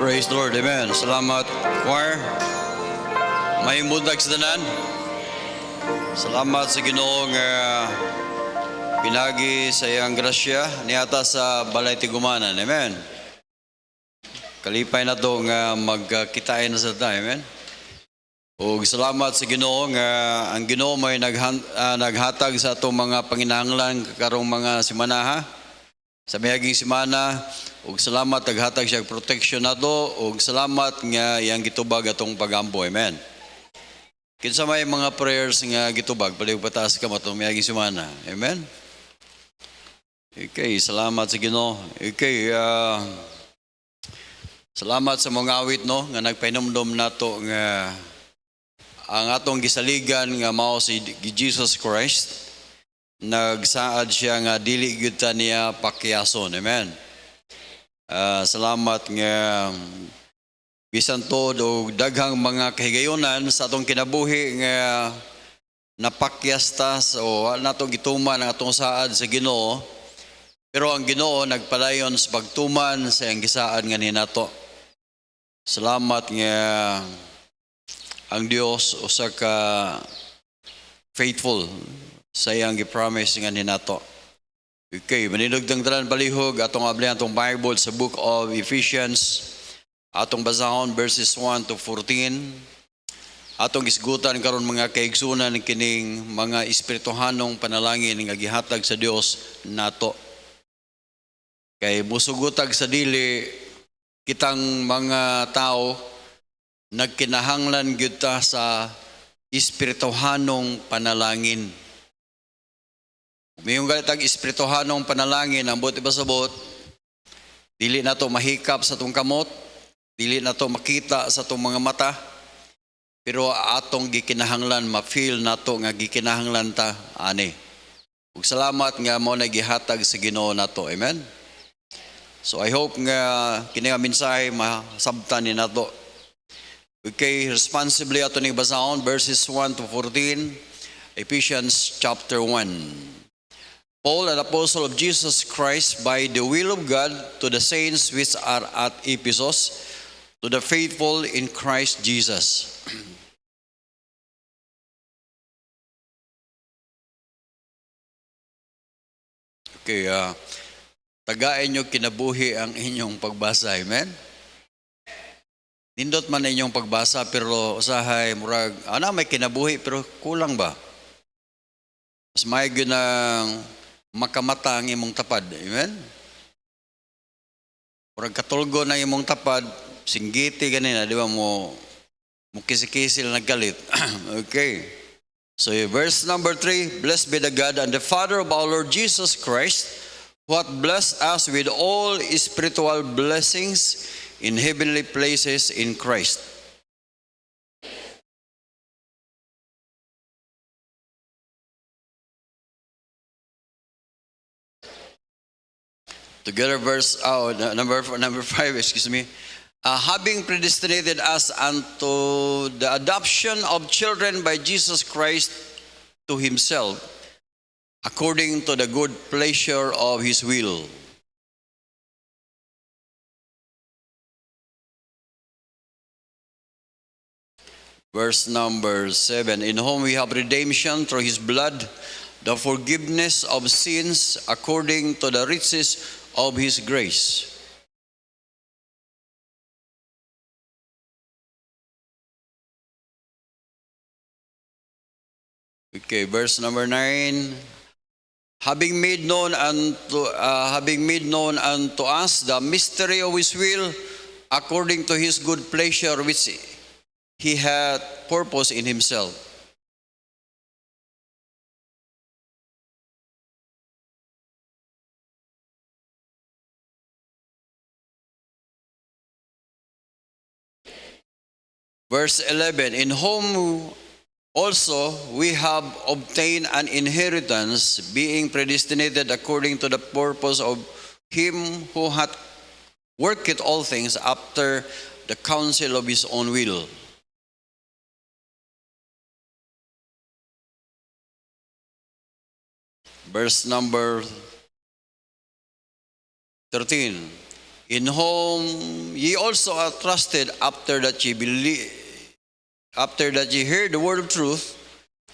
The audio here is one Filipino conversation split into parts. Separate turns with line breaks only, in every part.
Praise the Lord. Amen. Salamat, choir. May mundag sa tanan. Salamat sa Ginoong pinagi sa iyang grasya niata sa balay tigumanan. Amen. Kalipay na to nga magkitain na sa tayo. Amen. O salamat sa Ginoo nga ang Ginoo may naghatag sa atong mga panginahanglan karong mga simana sa miyaging semana. Ug salamat naghatag siya protection nato ug salamat nga iyang gitubag atong pagampo. Amen. Kinsa may mga prayers nga gitubag paliw pataas ka matong miyaging semana. Amen. Okay, salamat sa Ginoo. Okay, salamat sa mga awit no nga nagpainumdom nato nga ang atong gisaligan nga mao si Jesus Christ. Nagsaad siya nga dili gyud ta niya pakyason. Amen. Salamat nga bisan to og daghang mga kahigayonan sa atong kinabuhi nga napakyastas o nato gituman ang atong saad sa Ginoo. Pero ang Ginoo nagpadayon sa pagtuman sa iyang gisaad nga ninato. Salamat nga ang Dios usa ka faithful sa iyang gi-promise nga ninato. Okay, manilugdang tanan palihog atong abli atong Bible sa book of Ephesians. Atong basahon verses 1 to 14. Atong isgutan karon mga kaigsunan kining mga espirituhanong panalangin nga gihatag sa Dios nato. Kay musugutag sa dili kitang mga tao nagkinahanglan gyud ta sa espirituhanong panalangin. Mayong galitag espirituhanong panalangin ang buot ibasabot, dili na to mahikap sa tong kamot, dili na to makita sa tong mga mata, pero atong gikinahanglan ma-feel nato nga gikinahanglan ta ani. Ug salamat nga mo nagihatag sa Ginoo nato. Amen. So I hope nga kini nga mensahe masabtan ni nato. Okay, responsibly ato ning basahon verses 1 to 14, Ephesians chapter 1. Paul, an apostle of Jesus Christ, by the will of God, to the saints which are at Ephesus, to the faithful in Christ Jesus. Okay, tagain nyo kinabuhi ang inyong pagbasa. Amen? Nindot man inyong pagbasa, pero usahay, murag, may kinabuhi, pero kulang ba? Mas may ginang makamata ang imong tapad. Amen? Murag katulgo na imong tapad, singgiti ganina, di ba mo kisikisil naggalit. Okay. So verse number 3, blessed be the God and the Father of our Lord Jesus Christ, who hath blessed us with all spiritual blessings in heavenly places in Christ. Together number 5, excuse me. Having predestinated us unto the adoption of children by Jesus Christ to himself, according to the good pleasure of his will. Verse number 7, in whom we have redemption through his blood, the forgiveness of sins according to the riches of his grace. Okay, verse number 9. Having made known unto us the mystery of his will, according to his good pleasure which he had purpose in himself. Verse 11, in whom also we have obtained an inheritance, being predestinated according to the purpose of him who hath worked all things after the counsel of his own will. Verse number 13, in whom ye also are trusted after that ye heard the word of truth,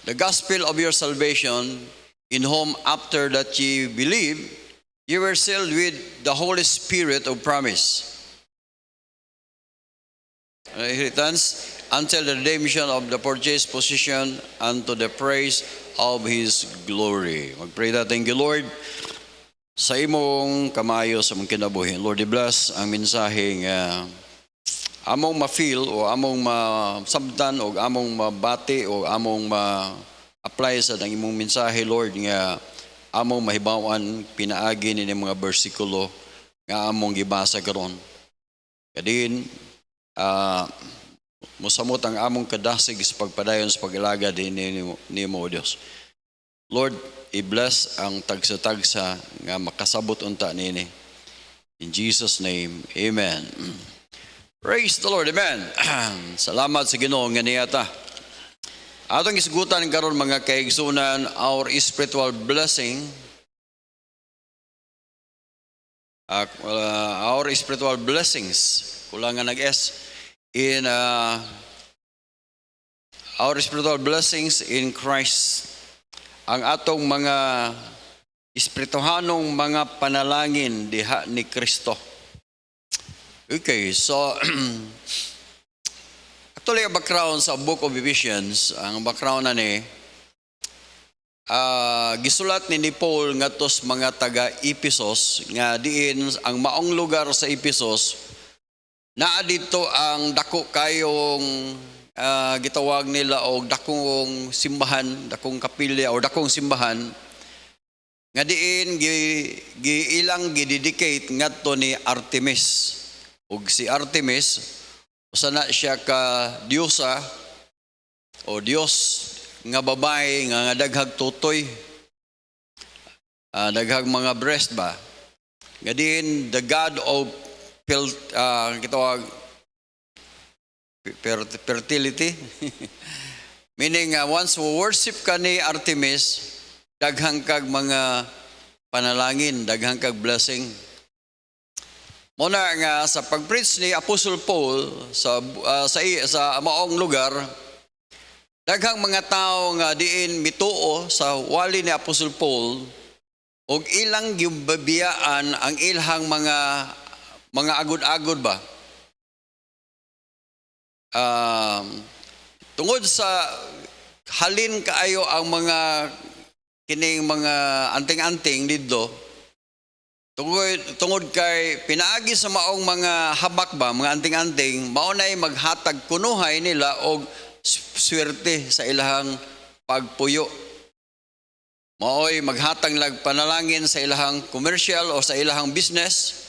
the gospel of your salvation, in whom after that ye believe, ye were sealed with the Holy Spirit of promise. Inheritance until the redemption of the purchased possession unto the praise of His glory. Magpray tayo. Thank you, Lord, sa imong kamayo sa mong kinabuhi. Lord, i-bless ang mensaheng among ma-feel o among masabtan o among mabati o among ma-apply sa ng imong mensahe, Lord, nga among mahibawan pinaagi ni mga bersikulo nga among gibasa karon. Kadin, musamot ang among kadasig sa pagpadayon sa pag-alaga din ni mo, Diyos. Lord, i-bless ang tagsa-tagsa nga makasabot unta nini. In Jesus' name, amen. Praise the Lord, amen. Salamat sa Ginoo nga niyata. Atong isgutan karon mga kaigsunan, our spiritual blessing, our spiritual blessings, kulangan nag-S, in our spiritual blessings in Christ. Ang atong mga espirituhanong mga panalangin diha ni Kristo. Okay, so actually ang background sa Book of Ephesians, ang background na ni gisulat ni Paul ngadtos mga taga Ephesus nga diin ang maong lugar sa Ephesus naa dito ang dako kayong gitawag nila og dakong simbahan, dakong kapilya o dakong simbahan nga diin giilang gidedicate ngadto ni Artemis. Ug si Artemis usa na siya ka diyosa o Dios nga babae nga daghag tutoy, daghag mga breast ba. Nga diin the god of gitawag fertility. Meaning, once worship ka ni Artemis, daghang kag mga panalangin, daghang kag blessing. Muna nga sa pag-preach ni Apostle Paul sa maong lugar, daghang mga tao nga diin mituo sa wali ni Apostle Paul og ilang gibabiyaan ang ilhang mga agod-agod ba. Tungod sa halin kaayo ang mga kining mga anting-anting didto, tungod kay pinaagi sa maong mga habak ba, mga anting-anting, maunay maghatag kunuhay nila og swerte sa ilahang pagpuyo. Maoy maghatag lag panalangin sa ilahang commercial o sa ilahang business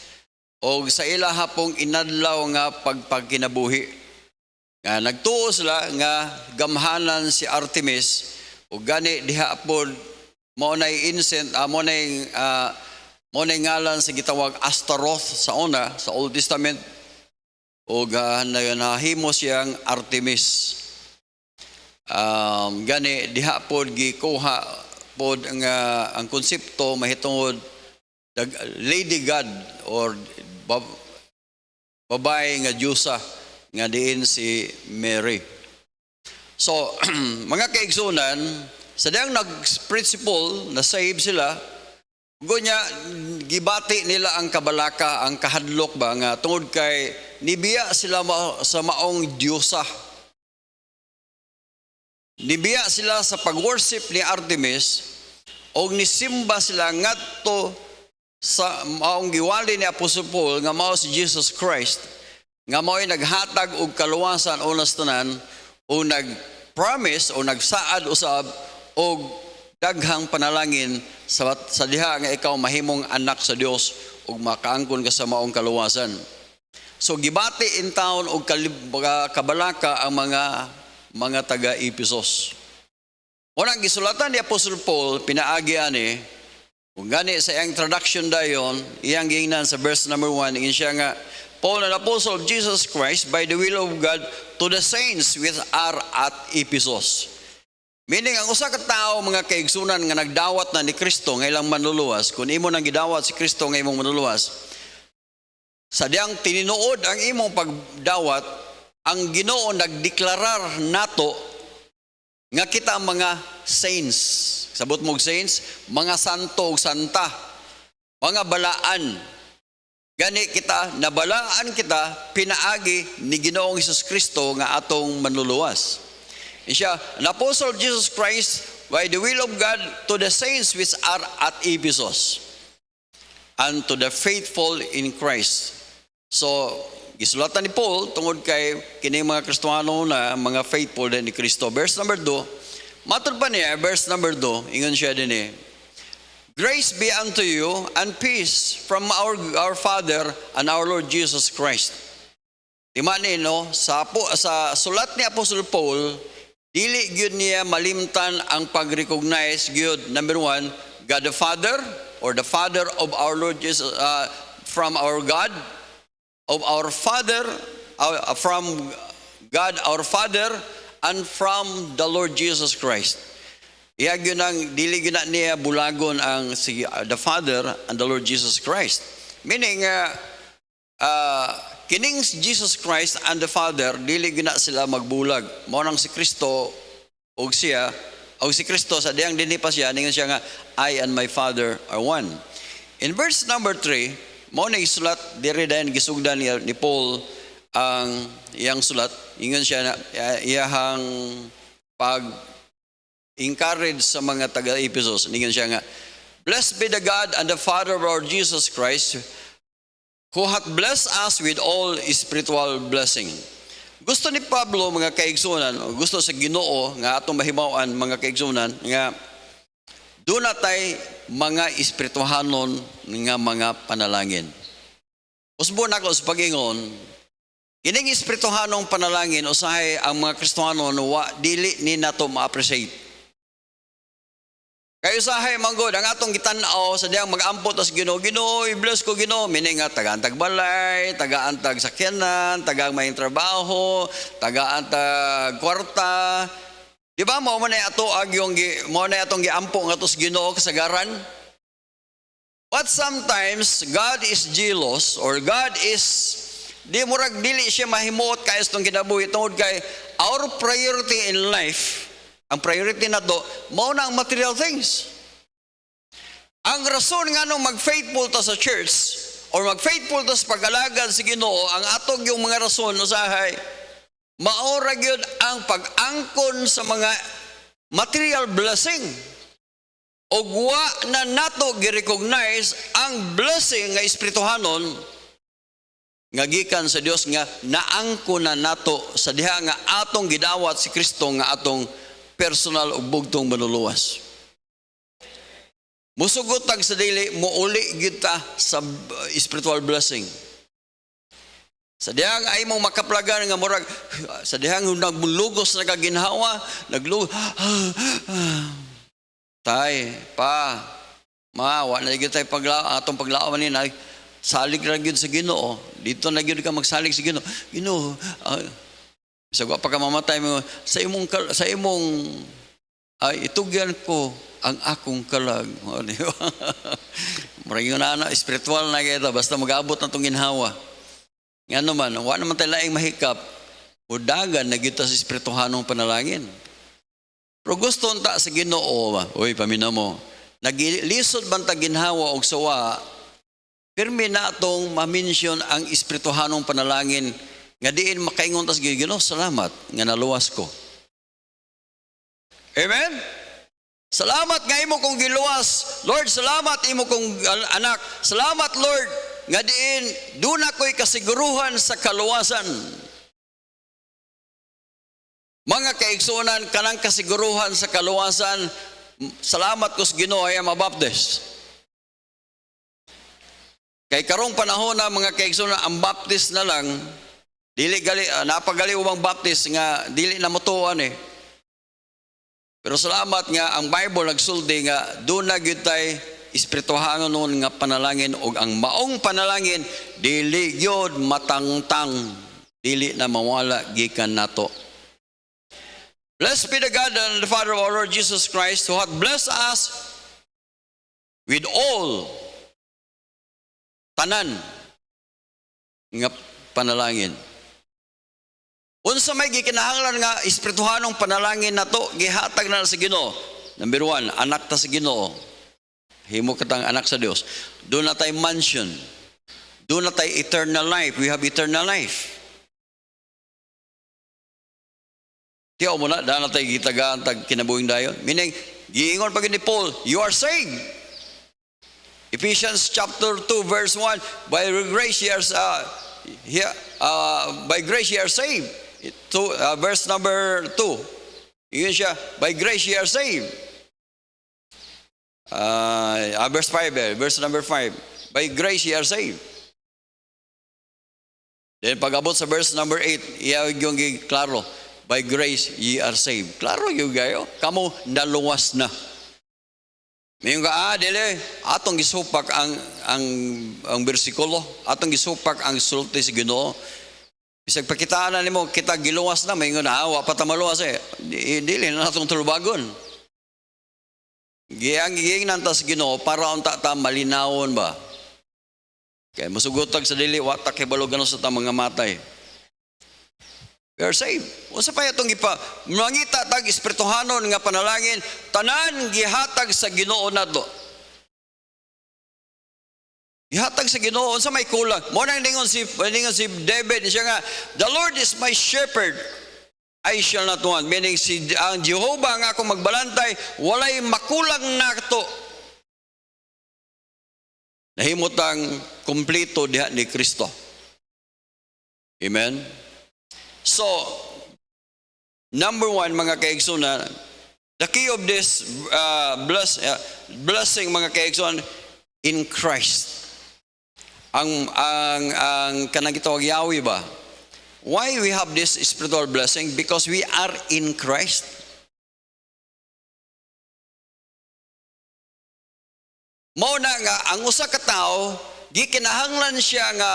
o sa ilaha pong inadlaw nga pagpagkinabuhi. Nagtuo sila nga gamhanan si Artemis o gani diha pod maunay insent maunay ngalan sa gitawag Astaroth sa una sa Old Testament o nahimo siyang Artemis. Gani diha pod gikuha pod ang konsepto mahitungod Lady God or babae nga Diyosa nga diin si Mary. So, mga kaigsunan, sa diyang nag-principle, na-save sila, gunya, gibati nila ang kabalaka, ang kahadlok ba, nga tungod kay nibiya sila sa maong Diyosa. Nibiya sila sa pag-worship ni Artemis, o nisimba sila ngadto sa maong giwali ni Apostle Paul, nga mao si Jesus Christ, nga mao'y naghatag og kaluwasan unas tanan o nag-promise o nagsaad usab og daghang panalangin sa diha nga ikaw mahimong anak sa Dios ug makaangkon ka sa maong kaluwasan. So gibati in town og kabalaka ang mga taga Ephesus. Unang gisulatan ni Apostle Paul pinaagi ani kung gani sa iyang introduction dayon iyang giingnan sa verse number 1 ingin siya nga Paul, an apostle of Jesus Christ, by the will of God, to the saints which are at Ephesus. Meaning, ang usa ka tao, mga kaigsunan, nga nagdawat na ni Kristo, nga ilang manluluwas, kung imo nang gidawat si Kristo, nga imong manluluwas, Sa diyang tininuod ang imong pagdawat, ang Ginoo nagdeklarar nato nga kita mga saints. Sabot mong saints, mga santo ug santa, mga balaan. Gani kita, nabalaan kita, pinaagi ni Ginoong Hesus Kristo nga atong manluluwas. Siya, an apostle of Jesus Christ, by the will of God, to the saints which are at Ephesus, and to the faithful in Christ. So, gisulatan ni Paul tungod kay kini mga Kristiyano na mga faithful din ni Kristo. Verse number 2, matod pa niya, verse number 2, ingon siya din eh, grace be unto you and peace from our Father and our Lord Jesus Christ. Timani no, sa sulat ni Apostle Paul, dili gyud niya malimtan ang pag-recognize gyud, number 1, God the Father, or the Father of our Lord Jesus, from our God, of our Father, from God our Father, and from the Lord Jesus Christ. Iya gyud ang dili gyud niya bulagon ang the Father and the Lord Jesus Christ. Meaning kining Jesus Christ and the Father dili gyud sila magbulag. Mao nang si Kristo og siya o si Kristo sa diyang dinhi pa siya ningon siya nga I and my Father are one. In verse number 3, mao na isulat diri dayon gisugdan ni Paul ang iyang sulat. Ingon siya na iyahang pag encourage sa mga taga-Ephesus. Ningon siya nga, blessed be the God and the Father of our Jesus Christ, who hath blessed us with all spiritual blessing. Gusto ni Pablo, mga kaigsunan, gusto sa Ginoo nga atong mahibaw-an, mga kaigsunan, nga doon natay mga espirituhanon nga mga panalangin. Usbon ako sa pag-ingon, kining espirituhanong panalangin, usahay ang mga Kristohanon, dili ni nato ma-appreciate. Kaya usahay manggod, ang atong gitanaw sa diyang mag-ampot as Ginoo, Ginoo, i-bless ko Ginoo, meaning nga tagaan tagbalay, tagaan tag sakyanan, tagaan may trabaho, tagaan tag kwarta. Di ba mo man ato yung mo na atong giampo nga tos Ginoo kasagaran? But sometimes God is jealous, or God is di murag dili siya mahimuot kay istong kinabuhi tungod kay our priority in life, ang priority nato mao na ang material things. Ang rason nga nung mag-faithful ta sa church or mag-faithful ta sa pag-alagad sa Ginoo, ang atog yung mga rason usahay maura gyud ang pag-angkon sa mga material blessing. Og wa na nato gi-recognize ang blessing nga espirituhanon nga gikan sa Dios nga naangkon na nato sa diha nga atong gidawat si Kristo nga atong personal ug bugtong manluluwas. Musugot tag sa dili muuli gyud ta sa spiritual blessing. Sa dihang ay mong makaplagan nga murag sa dihang naglugos na kaginhawa, tay pa wa na gyud tay atong paglaawan ni salig ra gyud sa Ginoo. Dito na gyud ka magsalig sa Ginoo. Ginoo, sa pa ka mamatay mo sa imong itugyan ko ang akong kalag. Murag yun na spiritual na kita basta mag-abot na itong ginhawa. Nga naman, wala naman tayo laing mahikap, udagan na kita sa espirituhanong panalangin. Pero gusto unta sa Ginoo, uy, pamina mo, nagilisod banta ginhawa og sawa, pirmi na itong mamention ang espirituhanong panalangin, nga diin makaingon tas Ginoo, salamat nga naluwas ko. Amen? Salamat nga imo kong giluwas. Lord, salamat imo kong anak. Salamat, Lord, nga diin, doon ako'y kasiguruhan sa kaluwasan. Mga kaigsunan, kanang kasiguruhan sa kaluwasan, salamat ko sa Ginoo ay mabaptist. Kay karong panahon na mga kaigsunan, ang baptist na lang, dili gali, napagali ubang baptist nga, dili na mutuan eh. Pero salamat nga, ang Bible nagsuldi nga, doon na gyud tay espirituhangon nun nga panalangin o ang maong panalangin dili gyud matangtang, dili na mawala gikan nato. Blessed be the God and the Father of our Lord Jesus Christ, who hath blessed us with all tanan nga panalangin. Unsa may gikinahanglan nga espirituhanong panalangin nato gihatag na sa Ginoo. Number 1, anak ta sa Ginoo. Himo katang anak sa Dios. Doon na tayo mansion. Doon na tayo eternal life. We have eternal life. Tiyaw mo na, dahil na tayo gitagaan tag kinabuhing dayon. Meaning, giingon pag ni Paul, you are saved. Ephesians chapter 2 verse 1, by grace ye are saved. Verse number 2. Yun siya, by grace ye are saved. Verse 5, verse number 5. By grace ye are saved. Then pag-abot sa verse number 8, iyawag yung klaro, by grace ye are saved. Klaro yung gayo, kamo naluwas na. Mayroon ka, dili, atong gisupak ang bersikulo, atong gisupak ang sulti sa Ginoo. Bisag pakitaan na nimo, kita giluwas na, mayroon na, wa pa tamaluwas dili na natong tulubagon. Giyang ta sa Ginoo para unta ta malinawon ba. Kaya masugotag sa dili watak kay balogan sa ta mga matay. We are saved. Unsa pa itong mangita tag espirituhanon nga panalangin tanan gihatag sa Ginoo nato. Gihatag sa Ginoo unsa may kulang. Mo nang ningon si David siya nga, the Lord is my shepherd. I shall not want. Meaning ang Jehovah nga akong magbalantay, walay makulang na ito. Nahimutang kumplito diha ni Kristo. Amen? So, number 1, mga kaigsunan, the key of this blessing, mga kaigsunan, in Christ. Ang kanang gitawag Yahweh ba? Why we have this spiritual blessing? Because we are in Christ. Mao na nga ang usa ka tawo gikinahanglan siya nga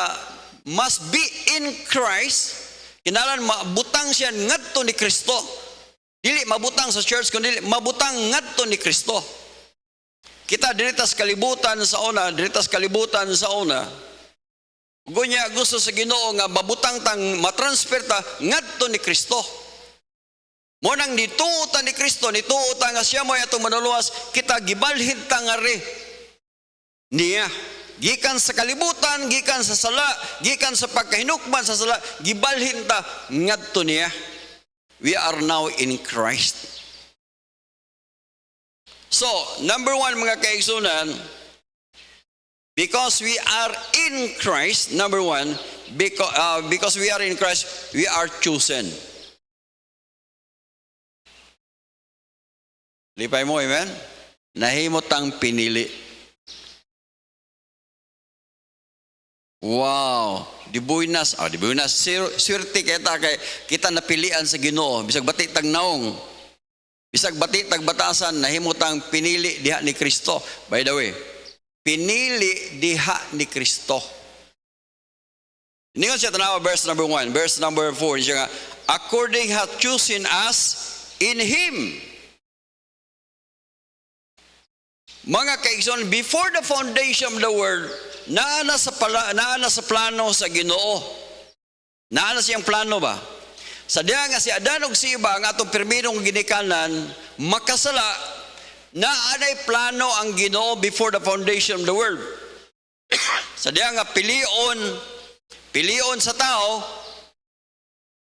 must be in Christ. Kinahanglan mabutang siya ngadto ni Kristo. Dili mabutang sa church kundi mabutang ngadto ni Kristo. Kita diritas kalibutan sa una, Gunya gusto sa Ginoo nga mabutang tang matransfer ta ngadto ni Kristo. Mo nang nituutan ni Kristo, nituutan nga siya mo atong manuluwas, kita gibalhin ta nga re niya. Gikan sa kalibutan, gikan sa sala, gikan sa pagkahinukman sa sala, gibalhin ta ngadto niya. We are now in Christ. So, number 1, mga kaigsunan, because we are in Christ, number 1, because we are in Christ, we are chosen. Lipay mo, amen? Nahimot ang pinili. Wow! Dibuinas. Swerte kita napilian sa Ginoo. Bisag bati tag naong. Bisag bati tag batasan, nahimot ang pinili diha ni Kristo. By the way, pinili diha ni Kristo. Ningon siya tanawa verse number 1, verse number 4, siya nga, according hath chosen us in Him. Mga kaigsoon, before the foundation of the world, naana sa plano sa Ginoo. Naana siyang plano ba? Sa diha nga si Adan ug si Eva ang atong pirminong ginikanan, makasala, naanay plano ang Ginoo before the foundation of the world. Sa diha nga pilion sa tao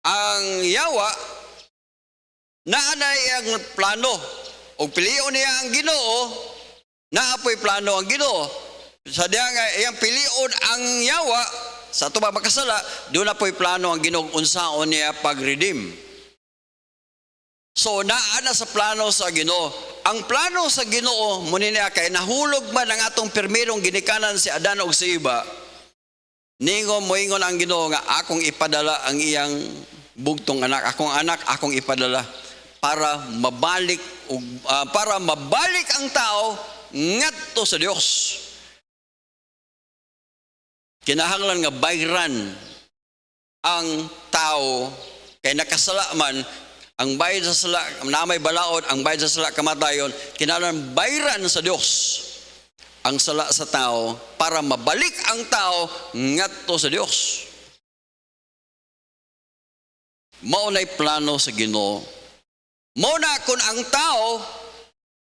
ang yawa, naanay ang plano. O pilion niya ang Ginoo, naapoy plano ang Ginoo. Sa diha nga iyang pilion ang yawa, sa tuba makasala, doon na po'y plano ang Ginoo unsaon niya pag-redeem. So, naana sa plano sa Ginoo. Ang plano sa Ginoo, muna niya kay nahulog man ang atong pirmirong ginikanan si Adan o si Eva, moingon ang Ginoo nga akong ipadala ang iyang bugtong anak. Akong ipadala para mabalik ang tao ngadto sa Dios. Kinahanglan nga bayran ang tao kay nakasala man ang bayad sa sala namay balaod, ang bayad sa sala kamatayon. Kinahanglan bayran sa Dios ang sala sa tao para mabalik ang tao ngadto sa Dios. Mao nay plano sa Ginoo. Mao na kun ang tao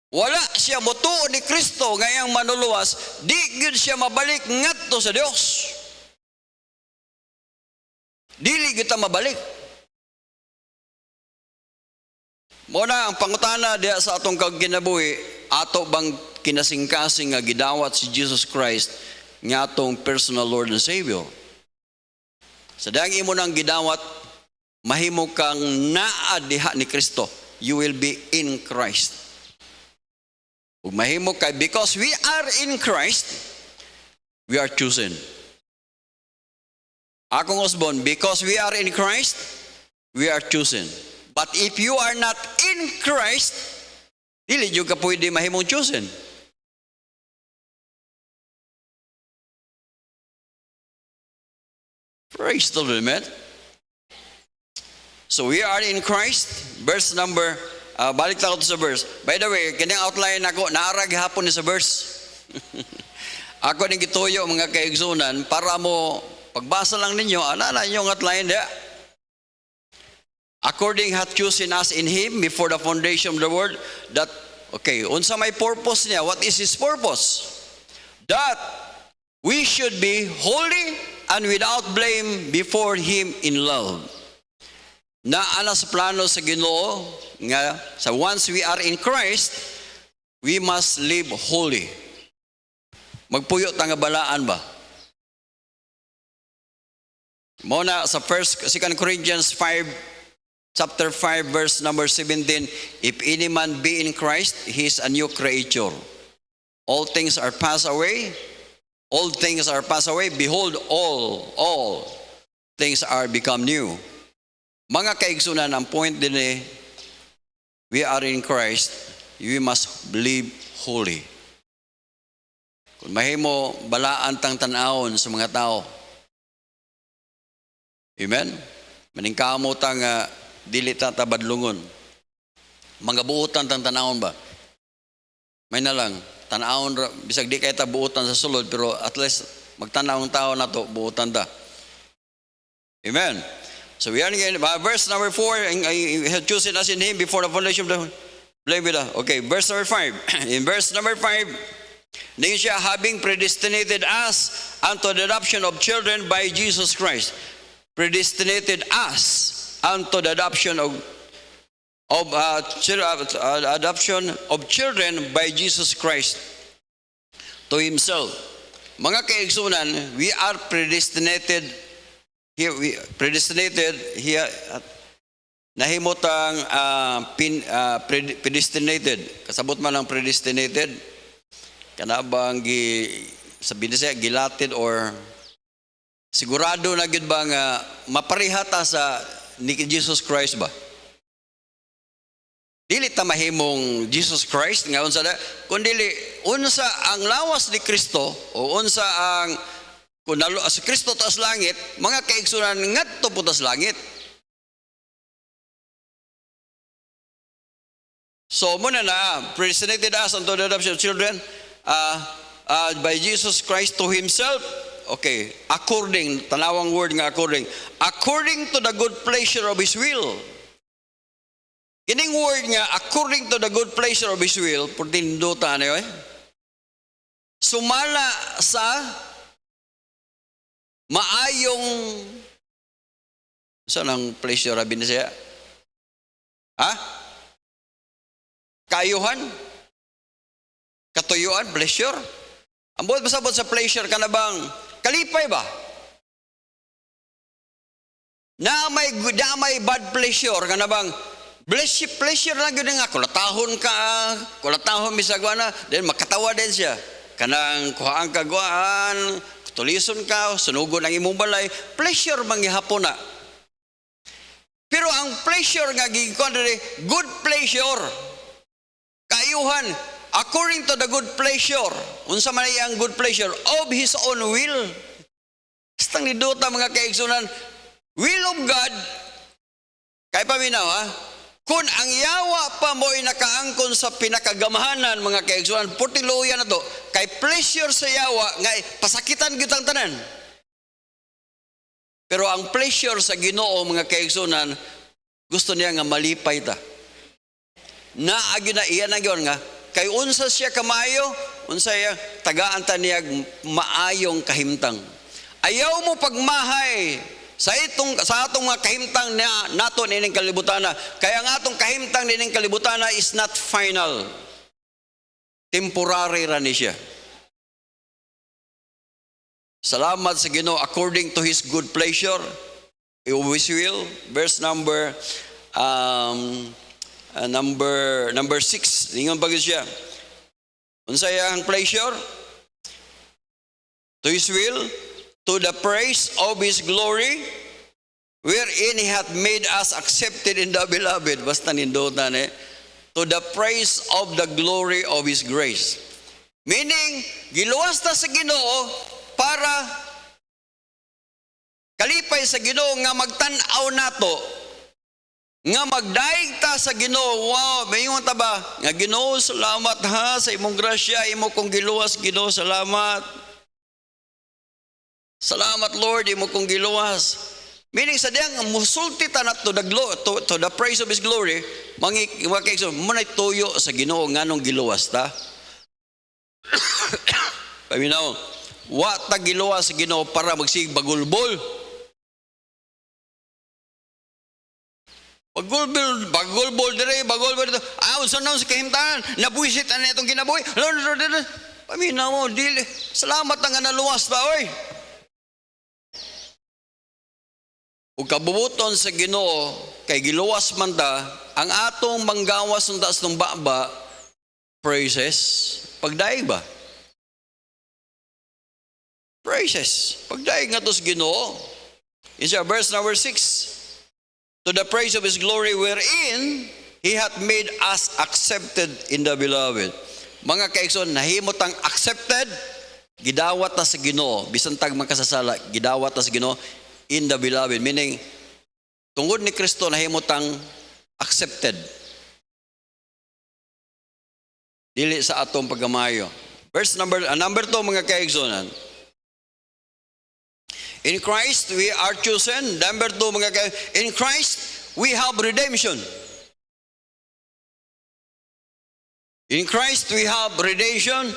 wala siya motuo ni Kristo ngayang manuluwas, di gyud siya mabalik ngadto sa Dios. Dili kita mabalik. Muna ang pangutana diya sa atong kaginabuhi, ato bang kinasingkasing nga gidawat si Jesus Christ nga atong personal Lord and Savior. Sa dang imo nang gidawat, mahimo kang naa diha ni Kristo. You will be in Christ. Ug mahimo kay because we are in Christ, we are chosen. Akong husband, because we are in Christ, we are chosen. But if you are not in Christ, dili jud ka pwede mahimong chosen. Praise the Lord, man. So we are in Christ. Verse number, balik lang ako sa verse. By the way, kanyang outline ako, naarag hapon ni sa verse. Ako ning gituyo mga kaigsunan para mo pagbasa lang ninyo, ana ninyo ang outline dia. According hath chosen us in Him before the foundation of the world, that, okay, unsa may purpose niya? What is His purpose? That we should be holy and without blame before Him in love. Na ana sa plano sa Ginoo nga sa once we are in Christ, we must live holy. Magpuyo ta nga balaan ba? Muna sa 2 Corinthians 5 chapter 5 verse number 17, if any man be in Christ, he is a new creature. All things are passed away. All things are passed away. Behold, all things are become new. Mga kaigsunan, ang point din we are in Christ, we must live holy. Kung mahimo, balaan tang tanawon sa mga tao. Amen? Maningkamo tang dili ta tabadlungon. Mga buutan tang tanawon ba? May na lang, tanawon, bisag di kay ta buutan sa sulod, pero at least magtanawang tao na to, buutan ta. Amen? So we are again, verse number 4, He had chosen us in Him before the foundation of the blame with us. Okay, verse number 5. In verse number 5, Then siya having predestinated us unto the adoption of children by Jesus Christ. Predestinated us unto the adoption of children by Jesus Christ to Himself. Mga kaigsunan, we are predestinated here. Nahimutang predestinated. Kasabot man ang predestinated. Kanabang sabihin siya gilatid or sigurado na gid ba nga maparihata sa ni Jesus Christ ba? Dili ta mahimong Jesus Christ nga unsa da, kundi unsa ang lawas ni Kristo o unsa ang kun si Kristo taas langit, mga kaigsunan ngadto po taas langit. So muna na predestinated us unto the adoption of children by Jesus Christ to Himself. Okay, according, tanawang word nga according to the good pleasure of His will. Kining word nga, according to the good pleasure of His will, purtinduta ano sumala sa maayong, saan ang pleasure, rabin siya? Kaayuhan? Katuyuan? Pleasure? Ang buhat masabot sa pleasure ka na bang kalipay ba? Na may bad pleasure ka na bang pleasure lang yun nga, kulatahon ka, kulatahon bisagwa na, then makatawa din siya. Kanang kuhaan kagwaan, tulison ka, sunugon ang imong balay, pleasure mangyahapon na. Pero ang pleasure nga gikuan good pleasure. Kaayuhan, according to the good pleasure, unsa man ang good pleasure of His own will. Stang niduta mga kaigsunan, will of God, kay paminaw kung ang yawa pa mo'y nakaangkon sa pinakagamahanan mga kaigsunan, purtiluya na to, kay pleasure sa yawa, nga pasakitan gyud ang tanan. Pero ang pleasure sa Ginoo, mga kaigsunan, gusto niya nga malipay ta. Naagyo na iyan ang yun nga, kay unsa siya kamayo, unsa siya tagaan ta niya maayong kahimtang. Ayaw mo pagmahay sa atong mga kahimtang na nato nining kalibutan na. Kaya ang atong kahimtang nining kalibutan na is not final. Temporary ra ni siya. Salamat sa Ginoo according to His good pleasure, His will. Verse number 6. Ingon bagay siya. Unsay ang pleasure? To His will, to the praise of His glory, wherein He hath made us accepted in the beloved. Basta nindotan to the praise of the glory of His grace. Meaning, giluwas ta sa Ginoo para kalipay sa Ginoo nga magtan-aw nato, nga magdaig ta sa Ginoo. Wow, mayon ta ba nga Ginoo, salamat ha sa imong grasya, imo kong giluwas Ginoo, salamat. Salamat Lord, imo kong giluwas. Meaning sa diyang musulti ta nato to the praise of His glory, mga munay tuyo sa Ginoo nganong giluwas ta. Paminaw, wa ta giluwas sa Ginoo para magsig bagulbol. Bagulbol dire, bagulbol dito. Unsa na sa kahimtangan? Nabuisit ana itong kinabuhi. Paminaw mo, dili. Salamat nga naluwas ta oy. Ug kabubuton sa Ginoo kay giluwas man ta, ang atong manggawas unta sa baba praises pagdaig ba? Praises pagdaig nga to sa Ginoo. Is verse number 6. To the praise of His glory wherein He hath made us accepted in the beloved. Mga kaigsoon, nahimot ang accepted, gidawat ta sa Ginoo, bisan tag magkasasala, gidawat ta sa Ginoo in the beloved, meaning tungod ni Kristo nahimutang accepted. Dili sa atong pagamayo. Verse number 2 mga kaigsonan. In Christ we are chosen. Number 2 mga kaigsonan. In Christ we have redemption. In Christ we have redemption.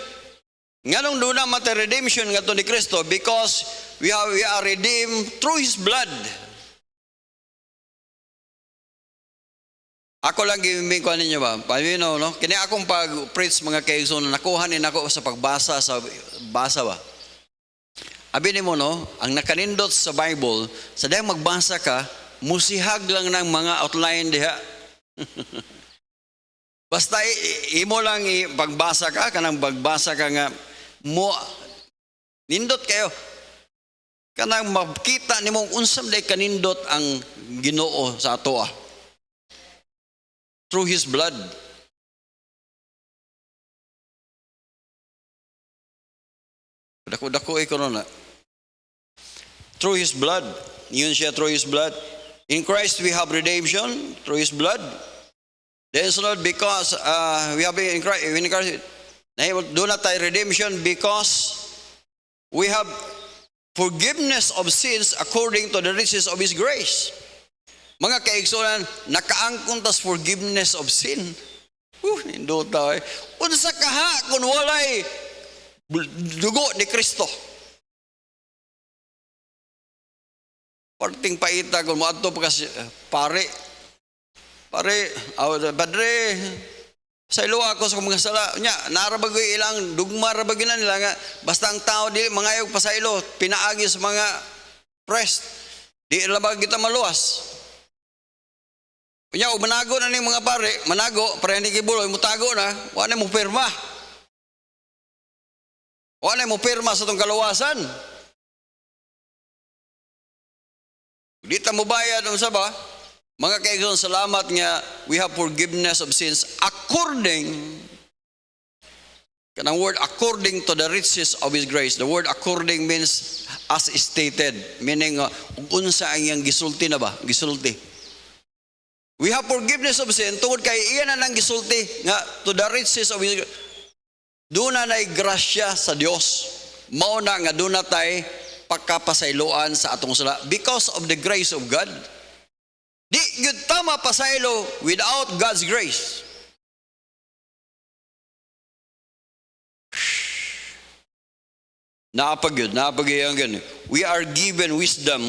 Nganong doon na mata redemption nga to ni Kristo? Because we are redeemed through His blood. Ako lang giming ko ninyo ba? Paano no? Kini akong pag-preach mga kaigsoon, nakuha ni nako sa pagbasa sa basa ba. Abi nimo no, ang nakanindot sa Bible, sa dayang magbasa ka, musihag lang ng mga outline diha. Basta imo lang pagbasa ka, kanang pagbasa ka nga mo nindot kayo. Kanang makita nimo unsam day kanindot ang Ginoo sa atoa. Through His blood. Dako ikaw na. Through His blood. Yun siya, through His blood. In Christ we have redemption through His blood. There is not because we have in Christ, do not tayo redemption because we have forgiveness of sins according to the riches of His grace. Mga kaigsunan, nakaangkon tas forgiveness of sin. Nindo tayo. Unsa kaha kung walay dugo ni Kristo. Parting paita kung maadto pa kasi pare, padre, sa ilo ako sa mga sala. Nya, narabagoy ilang, dugma rabagin na nila nga, basta ang tao, di, mangayog pa sa ilo, pinaagi sa mga prest, di labag kita maluwas. Nya, manago na ning mga pare, manago, para hindi kibuloy, mutago na, wala mo pirma. Wala mo pirma sa itong kaluwasan. Di ta mo bayad ang saba. Mga kaigsoon, salamat nga we have forgiveness of sins according, kanang word according to the riches of His grace. The word according means as stated, meaning unsa ang iyang gisulti na ba? Gisulti. We have forgiveness of sin tungod kay iyan na nang gisulti nga to the riches of His grace. Doon na na'y grasya sa Diyos. Mao na nga doon na tayo pakapasayloan sa atong sala because of the grace of God. Di gyud tama pasaylo without God's grace. Naapag ang ganun. We are given wisdom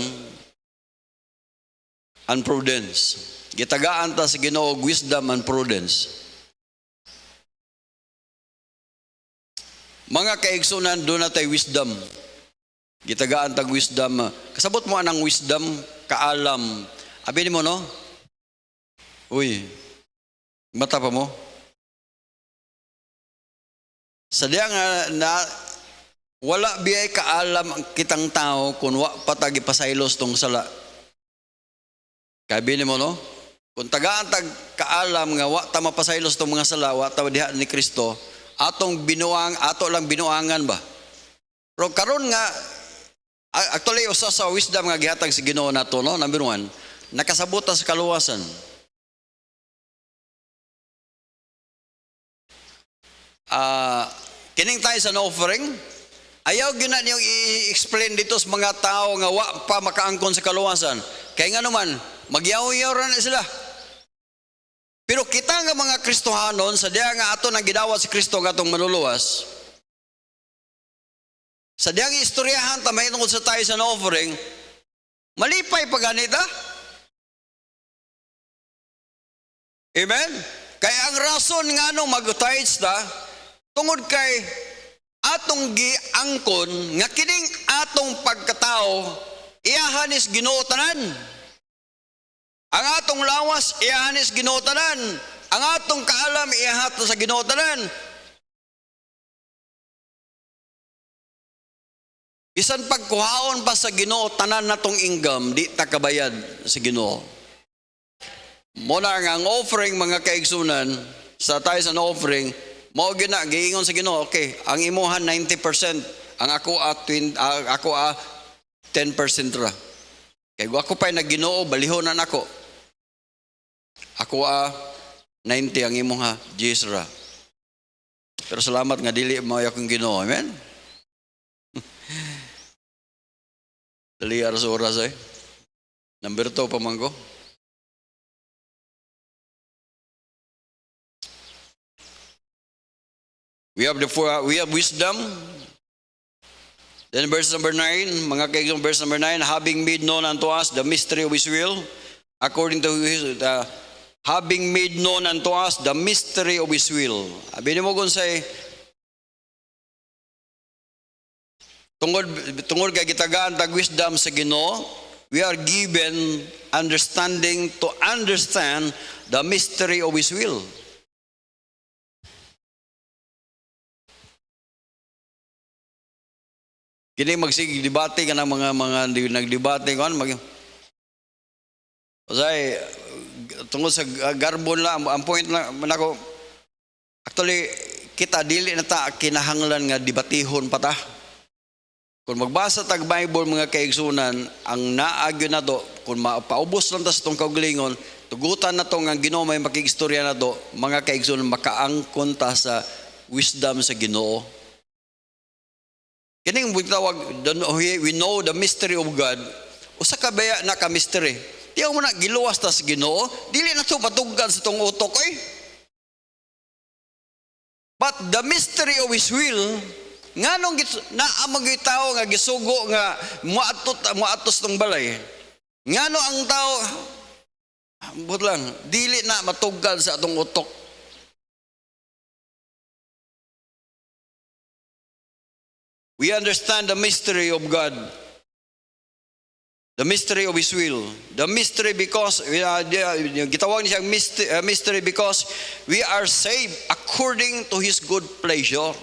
and prudence. Gitagaan ta sa Ginoo wisdom and prudence. Mga kaigsunan, doon na tayo wisdom. Gitagaan tag wisdom. Kasabot mo anang wisdom, kaalam. Abi mo, no? Uy, mata pa mo? Sadya nga na wala biyay kaalam ang kitang tao kung wa patagi pasaylos tong sala. Kabi mo, no? Kung tagaan tag kaalam nga wa ta mapasaylos tong mga sala, wa ta diha ni Kristo, atong binuang, ato lang binuangan ba? Pero karon nga, actually, usa sa wisdom nga gihatag si Ginoo nato, no? Number 1, nakasabot sa kaluwasan. Kining tayo sa offering, ayaw gina niyong i-explain dito sa mga tao nga wa pa makaangkon sa kaluwasan. Kaya nga naman, magyaw-yaw na sila. Pero kita nga mga Kristohanon, sa diya nga ato nang gidawat si Kristo nga atong manluluwas, sa diyang istoryahan ta may tungkol sa tayo sa offering, malipay pa ganita. Amen? Kaya ang rason nga nung mag-tithes ta, tungod kay atong giangkon nga kining atong pagkatao iyahanis Ginoo tanan. Ang atong lawas iyahanis Ginoo tanan. Ang atong kaalam iyahat sa Ginoo tanan. Bisan pagkuhaon pa sa Ginoo tanan natong inggam, di ta kabayad sa Ginoo. Muna nga ang offering mga kaigsunan sa tayo sa offering, mao gina giingon sa Ginoo, okay, ang imuhan 90%, ang ako 10% ra. Kay ako pa'y nagginoo, balihonan ako. Ako 90 ang imuha, 10 ra. Pero salamat nga dili mo akong Ginoo, amen? Dali aras oras ay. Number 2 pamangko. We have wisdom. Then verse number 9, mga kaigsoon, verse number 9, having made known unto us the mystery of His will, according to His, having made known unto us the mystery of His will. Abinin mo kung say, tungod kay gitagaan tag wisdom sa Ginoo, we are given understanding to understand the mystery of His will. Kini magsig-debate ka ng mga nagdebate kon Usay tungod sa garbon lang ang point lang nako, actually kita dili na ta kinahanglan nga debatihon pa ta. Kung magbasa tag Bible mga kaigsunan, ang naagyo na to, kung mapaubos lang ta sa tong kaugalingon, tugutan na to nga Ginoo may makigistorya na to, mga kaigsunan makaangkon ta sa wisdom sa Ginoo. Kining tawag, we know the mystery of God. Usa ka baya na ka mystery. Tiyaw mo na giluwas ta sa Ginoo, dili na to patuggan sa tong utok eh. But the mystery of His will, nganong naamag tao nga gisugo nga muatos tong balay. Ngano ang tao but lang dili na matuggan sa atong utok. We understand the mystery of God, the mystery of His will, the mystery because gitawag niya mystery because we are saved according to His good pleasure.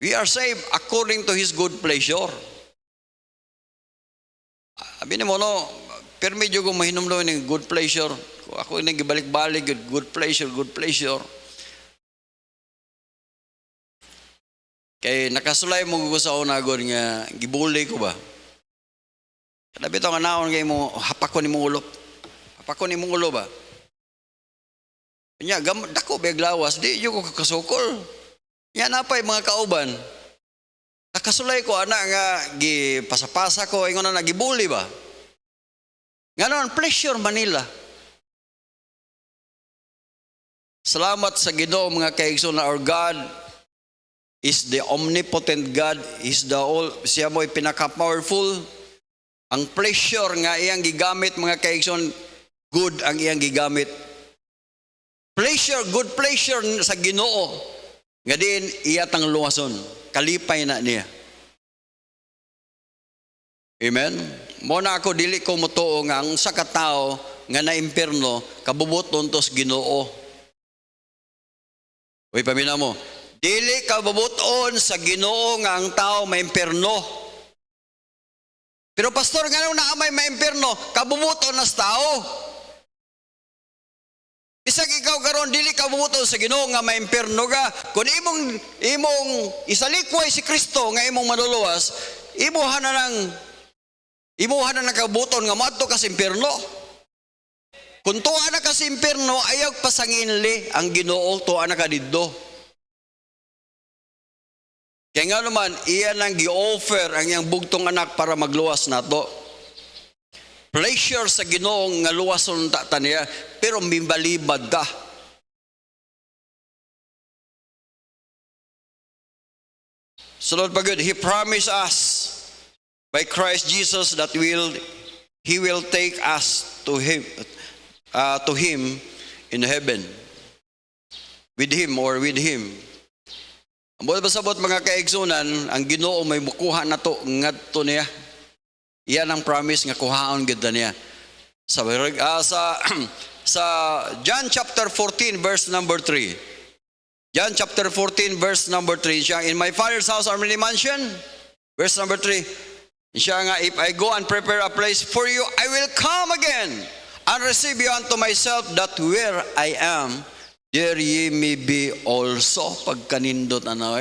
We are saved according to His good pleasure. Abinin mo no, pero medyo kung mahinumdo ng good pleasure, ako yung gibalik-balik good pleasure. Kay nakasulay mo ko sa unagon nga gibuli ko ba? Kada bitaw nga naon kay mo hapakon imong ulo. Hapakon imong ulo ba? Nya dako beg lawas di yo ko kasukol. Nya napay mga kauban. Nakasulay ko ana nga gipasapasa ko ingon na nagibuli ba. Nganon pleasure Manila. Salamat sa Ginoo mga kaigsoon na our God is the omnipotent God, is the all, siya mo'y pinaka-powerful. Ang pleasure nga iyang gigamit mga kaigsoon, good ang iyang gigamit. Pleasure, good pleasure sa Ginoo. Nga din iya tang luwason, kalipay na niya. Amen. Muna ako dili ko motuo nga ang sa katao nga na impierno kabubuton tos Ginoo. Uy, pamina mo, dili ka bubuton sa Ginoo nga ang tao maimpierno. Pero pastor, nga nung naamay maimpierno, kabubuton na sa tao. Bisag ikaw karon dili ka bubuton sa Ginoo nga maimpierno ka. Kung imong isalikway si Kristo nga imong maluluwas, imuha na ng kabubuton nga moadto ka sa impierno. Kung tuwa na ka sa impierno, ayaw pasanginli ang Ginoo, tuwa na ka didto. Kaya nga naman, iya nang gi-offer ang iyang bugtong anak para magluwas nato. Pleasure sa Ginoo nga luwason ta niya, pero mimbalibad ta. Sunod pa good, He promised us by Christ Jesus that He will take us to Him in heaven. With Him. Ang sabot mga kaigsunan, ang Ginoo may mukuha na to ngadto niya. Iyan ang promise nga kuhaon gid niya. Sa John chapter 14 verse number 3. John chapter 14 verse number 3 siya, in my Father's house are many mansions. Verse number 3. Siya nga, if I go and prepare a place for you, I will come again and receive you unto myself, that where I am, there ye may be also. Pagkanindot ano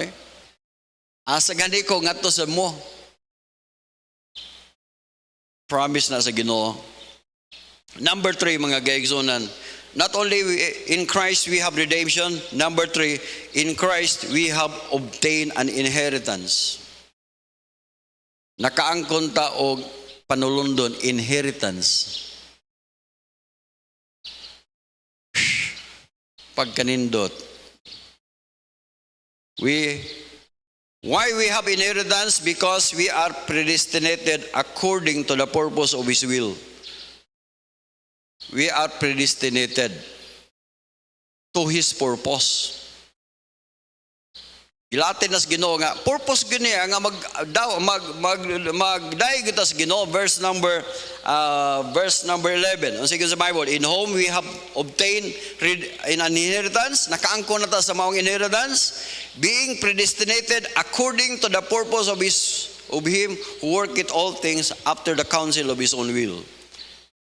asa gani ko ngadto sa mo. Promise na sa Ginoo. Number 3 mga kaigsunan, not only in Christ we have redemption. Number 3, in Christ we have obtained an inheritance. Nakaangkon ta og panulundon, inheritance. Pagkanindot. Why we have inheritance? Because we are predestinated according to the purpose of His will. We are predestinated to His purpose. Ilatin nas Ginoo nga purpose giniya nga magdaig kita sa Ginoo, verse number 11. Ang sige sa Bible, in whom we have obtained in an inheritance, nakaangkon na ta sa maong inheritance, being predestinated according to the purpose of Him who worketh all things after the counsel of His own will.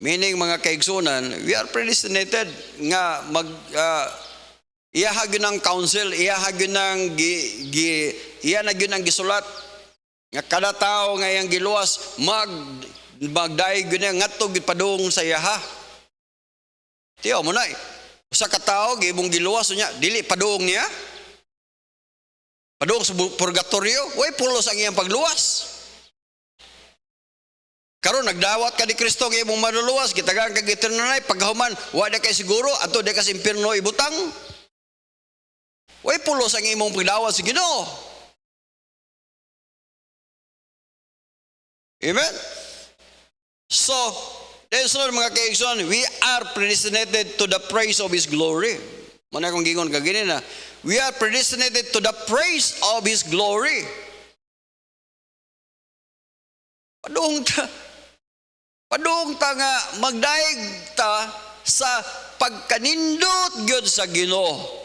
Meaning mga kaigsunan, we are predestinated nga iyahag yun ang counsel, iyahag yun ang iyahag yun ang gisulat nga kada tao nga iyang giluwas magdaig yun nga to gipadung sa iyaha. Tiyo mo na usa ka tao gibong giluwas niya dili padung niya padung sa purgatorio, way pulos ang iyang pagluwas. Karon nagdawat ka ni Kristo nga imong maluluwas, gitagaan ka eternal paghuman wa da kay siguro ato da ka sa impierno ibutang. Way pulos ang imong pagdawat sa Ginoo. Amen? So, then sunod mga kaigsoon, we are predestinated to the praise of His glory. Muna kong gingon kagini na, we are predestinated to the praise of His glory. Padung ta nga magdaig ta sa pagkanindot gyud sa Ginoo.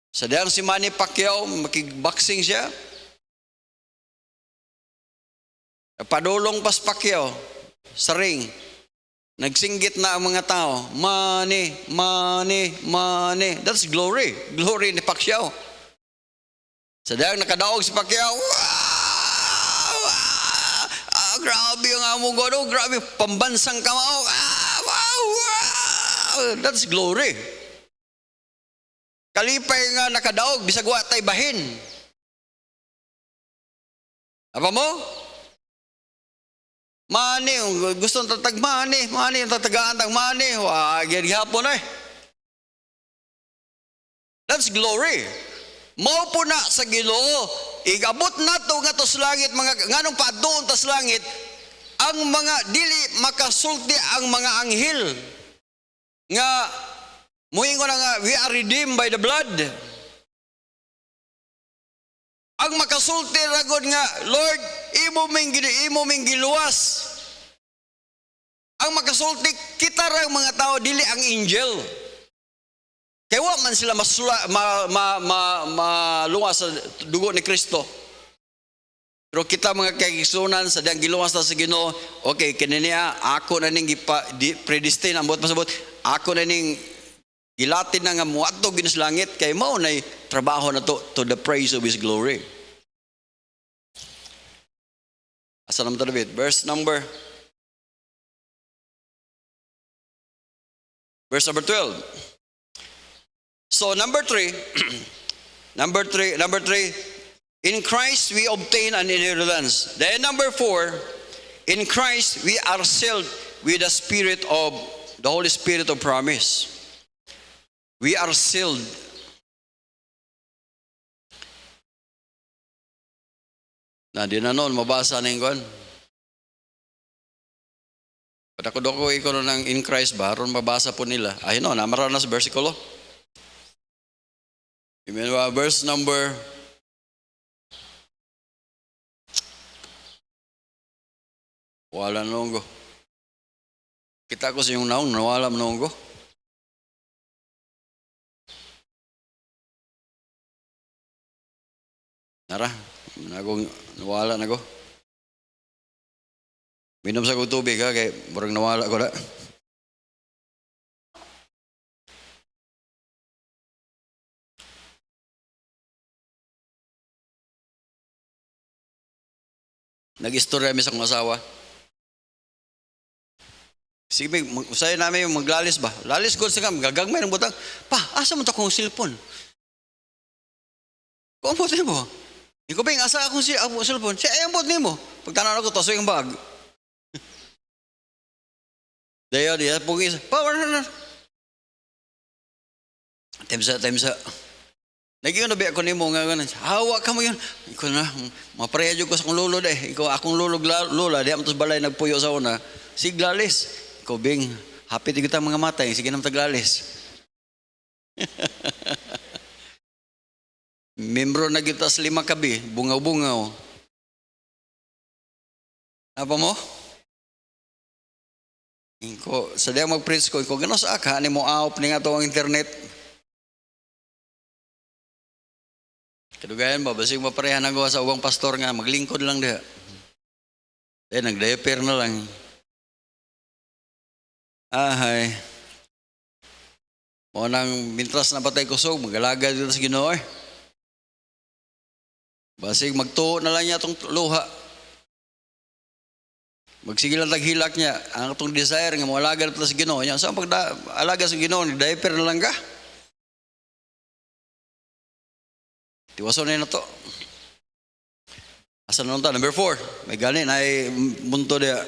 Sa diyang si Manny Pacquiao, makigboxing siya. Padulong pas Pacquiao sa ring. Nagsinggit na ang mga tao. Manny. That's glory. Glory ni Pacquiao. Sa diyang nakadaog si Pacquiao, grabe yung among godo. Grabe, pambansang kamao. That's glory. kalipay nga nakadaog bisag wa tay bahin. Apa mo? Mani, gusto tatag mani ang tatagaan tag mani, wa gihapon eh. That's glory. Mao po na sa Ginoo, igabot nato nga to sa langit, mga nganong paadtoon ta sa langit, ang mga dili makasulti ang mga anghel nga muingon nga we are redeemed by the blood. Ang makasulti ragod nga, Lord, imo ming giluwas. Ang makasulti kita ra mga tao, dili ang angel. Kaya wa man sila maluwas sa dugo ni Kristo. Pero kita mga kaigsunan sa diyang giluwas na sa Ginoo, okay, kininiya, ako na ning predestine, ang buot pasabot, ako na ning gilatin na nga muadto ginas langit, kay mao nay trabaho na to the praise of His glory. Asa naman ito, David? Verse number 12. So number 3, number 3, in Christ we obtain an inheritance. Then number 4, in Christ we are sealed with the Holy Spirit of promise. We are sealed. Na di na noon, mabasa na yung kwan. Patakod-ako ikaw ng in Christ ba, ron mabasa po nila. Ay no, namara na sa versikulo. Amen. Verse number wala na nunggo. Kita ko sa yung naong, nawala na nunggo. Nara, nawala na ko. Minom sa kong tubig ha, kaya murang nawala ko na. Nag-istorya mi sa kong asawa. Sige, usay namin yung maglalis ba? Lalis ko sa kam, gagagmay ng butang. Pa, asa mo ito akong cellphone? Kung ambot niyo mo? Ikaw ba yung asa akong cellphone? Siya, ay ambot niyo mo. Pagtanaw ko, taso yung bag. Dayo, pugis. Pa, wala na. Temsa. Nagyon na ba ako ni mo nga ganan? Hawa ka mo yun. Ikaw na, mapareha ko sa akong lulod eh. Ikaw akong lulog lula, di amantos balay nagpuyo sa una. Siglalis. Ikaw bing, hapit kita mga matay. Sige naman taglalis. Membro na kita sa 5 kabi, bungaw-bungaw. Apa mo? Iko, sa diya mag-preach ko, iko gano'n sa aka, ni mo out ni nga ito ang internet. Kadugayan ba, basig maparehan na gawa sa ubang pastor nga, maglingkod lang diha. Nag-diaper na lang. Ahay. O nang mintras na patay kusog, mag-alaga dito sa Ginoo eh. Basig magtuo na lang niya itong luha. Magsige lang taghilak niya. Ang itong desire nga mo alaga dito sa Ginoo niya. Saan pag-alaga sa Ginoo, diaper na lang ka? Tiwaso na yun na to. Asa na nung number 4. May ganin ay munto dia.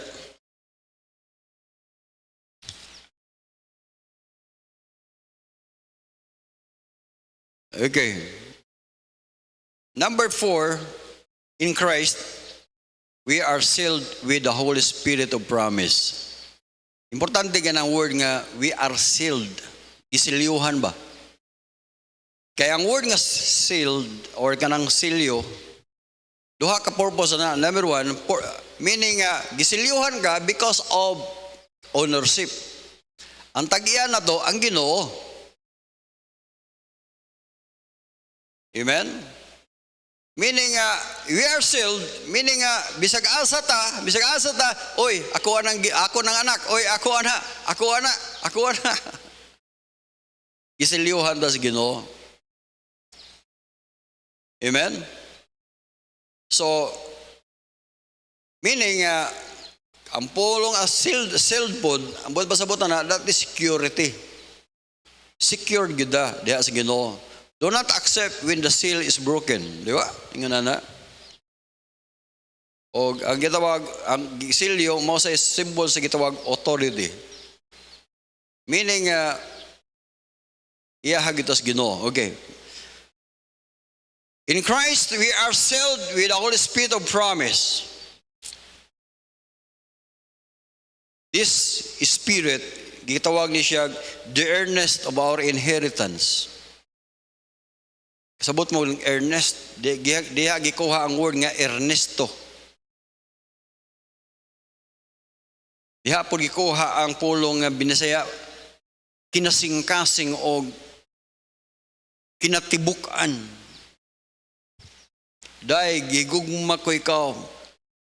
Okay. Number 4, in Christ, we are sealed with the Holy Spirit of promise. Importante ka ng word nga, we are sealed. Isilyuhan ba? Kaya ang word nga sealed, or kanang silyo, duha ka purpose na. Number 1, meaning gisilyuhan ka because of ownership. Ang tag-iyan na to, ang Ginoo. Amen? Meaning, we are sealed, meaning, bisag asa ta, oy, ako ng anak, oy, ako ana. Gisilyuhan ta sa Ginoo. Amen? So, meaning, ang pulong sealed pod, ang buwan pasabot na, that is security. Secured gida, diha sa Ginoo. Do not accept when the seal is broken. Di ba? Ingon na. O ang gitawag, ang silyo, mo sa symbol sa gitawag authority. Meaning, iyahagitas Ginoo. Okay. In Christ, we are sealed with the Holy Spirit of promise. This Spirit, gitawag ni siya, the earnest of our inheritance. Kasabot mo yung earnest, diha gikuha ang word nga Ernesto. Diha po gikuha ang pulong nga binasaya, kinasingkasing o kinatibukan. Dahil gigugma ko ikaw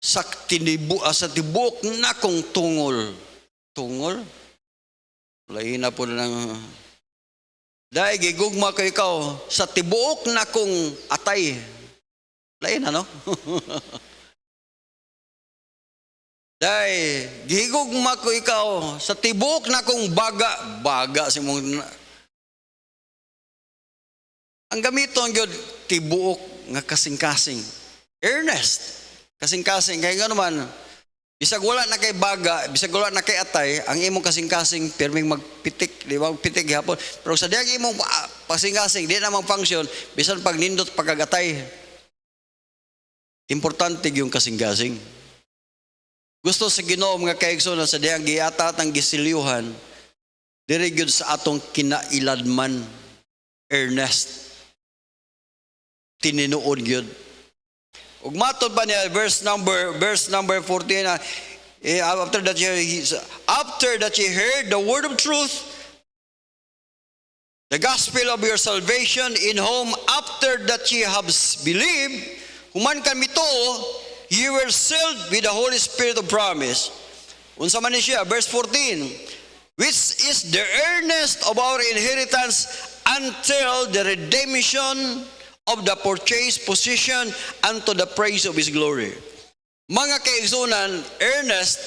sa tibuk na kong tungol. Tungol? Lain na po ng... Dahil gigugma ko ikaw sa tibuk na kong atay. Lain na, no? Dahil gigugma ko ikaw sa tibuk na kong baga. Baga si mong... Ang gamiton yun, tibuk nga kasing-kasing. Earnest. Kasing-kasing. Kaya nga naman, bisag wala na kay baga, bisag wala na kay atay, ang imong kasing-kasing, perming magpitik, di ba? Magpitik hapon. Pero sa diyang imong kasing-kasing, di na mag-function, bisan pag nindot pagkagatay. Importante yung kasing-kasing. Gusto sa Ginoo mga kaigsoon sa diyang giatat ang gisilyuhan, diri gyud sa atong kinailadman, earnest. Tininuod yun. Ug matod ba niya verse number 14 after that ye heard the word of truth, the gospel of your salvation, in whom after that ye have believed, human kami to, ye were sealed with the Holy Spirit of promise. Unsa man ni siya verse 14, which is the earnest of our inheritance until the redemption of the purchased possession unto the praise of His glory. Mga kaigsunan, earnest,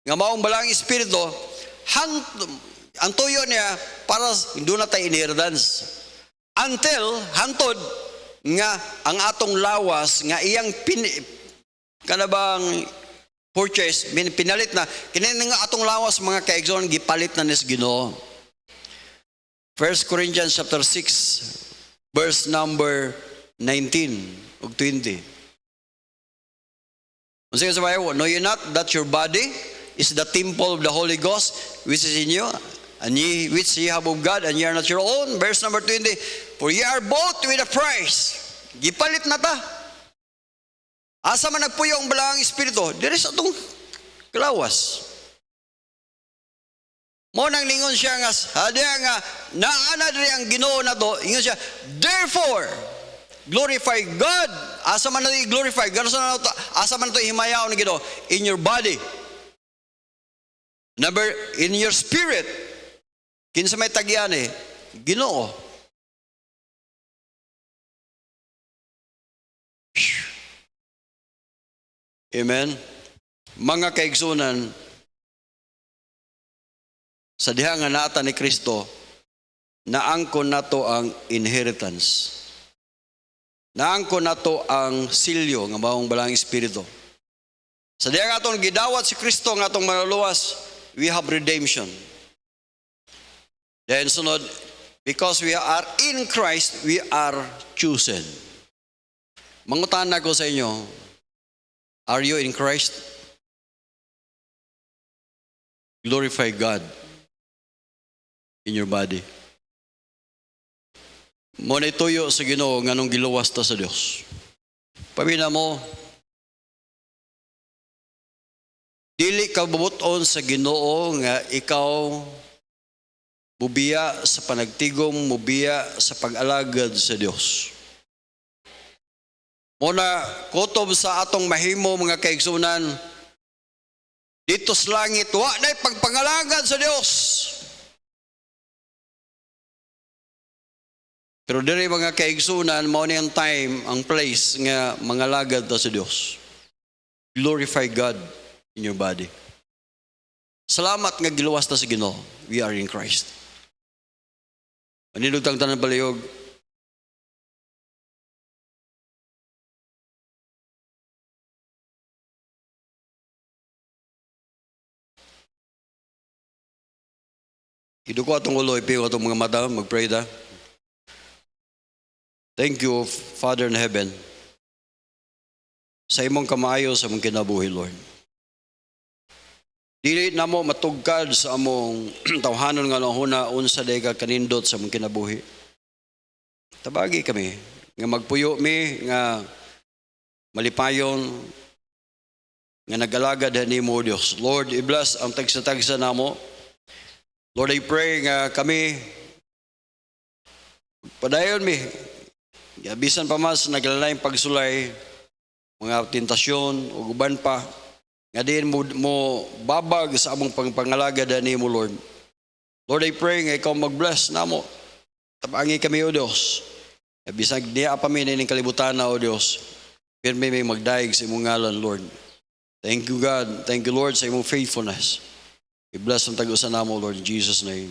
nga maong balang espiritu, ang tuyo niya para doon na tayo inheritance. Until, hantod, nga ang atong lawas, nga iyang kanabang purchase, pinalit na, kinin nga atong lawas mga kaigsunan, gipalit na nis Ginoo. 1 Corinthians chapter 6, verse number 19 ug 20. Unsa sa Bible? Know ye not that your body is the temple of the Holy Ghost which is in you, and which ye have of God, and ye are not your own? Verse number 20. For ye are bought with a price. Gipalit na ta. Asa man nagpuyo ang balang espiritu? Diri sa atong kalawas. Mo nang lingon siya nga hadiya nga naana diri ang Ginoo na to, ingon siya, therefore glorify God. Asa man nato glorify? Asa man nato himayaw ni Ginoo? In your body. Number, in your spirit. Kinsa may tagyan Ginoo. Amen. Mga kaigsunan, sa diha nga nata ni Kristo, naangkon nato ang inheritance. Naangkon nato ang silyo nga maong balang espiritu. Sa diha nga atong gidawat si Kristo nga atong maluluwas, we have redemption. Then sunod, because we are in Christ, we are chosen. Mangutana ko sa inyo, are you in Christ? Glorify God in your body. Mo na ituyo sa Ginoo nga nung giluwas ta sa Dios. Pamina mo, dili ka bubuton sa Ginoo nga ikaw mubiya sa panagtigom, mubiya sa pag-alagad sa Dios. Mo na kutob sa atong mahimo mga kaigsunan, dito sa langit wa na'y pagpangalagad sa Dios. Pero diri mga kaigsunan, mao ni ang time, ang place nga mangalagad ta sa Dios. Glorify God in your body. Salamat nga giluwas ta sa Ginoo. We are in Christ. Manilugtang tanan palihog, Giduko atong ulo, ipingo atong mga mata, mag-pray ta. Thank you, Father in heaven, sa imong kamaayo sa among kinabuhi, Lord. Dili na mo matugkad sa among tawhanon nga huna unsa day ka kanindot sa among kinabuhi. Tabagi kami nga magpuyo mi nga malipayon nga nag-alagad nimo, Dios. Lord, i-bless ang tagsa-tagsa namo. Lord, I pray nga kami padayon mi bisan pa mas naglalayong pagsulay mga tentasyon o uban pa nga din mo babag sa among pangpangalagad nimo, Lord. Lord, I pray nga ikaw mag-bless namo. Tabangi kami, O Dios. Bisag diya pa mi ning kalibutan na, O Dios. Pirmi may magdaig sa imong ngalan, Lord. Thank you, God. Thank you, Lord, sa imong faithfulness. I bless ang tag-usa namo, Lord, in Jesus' name.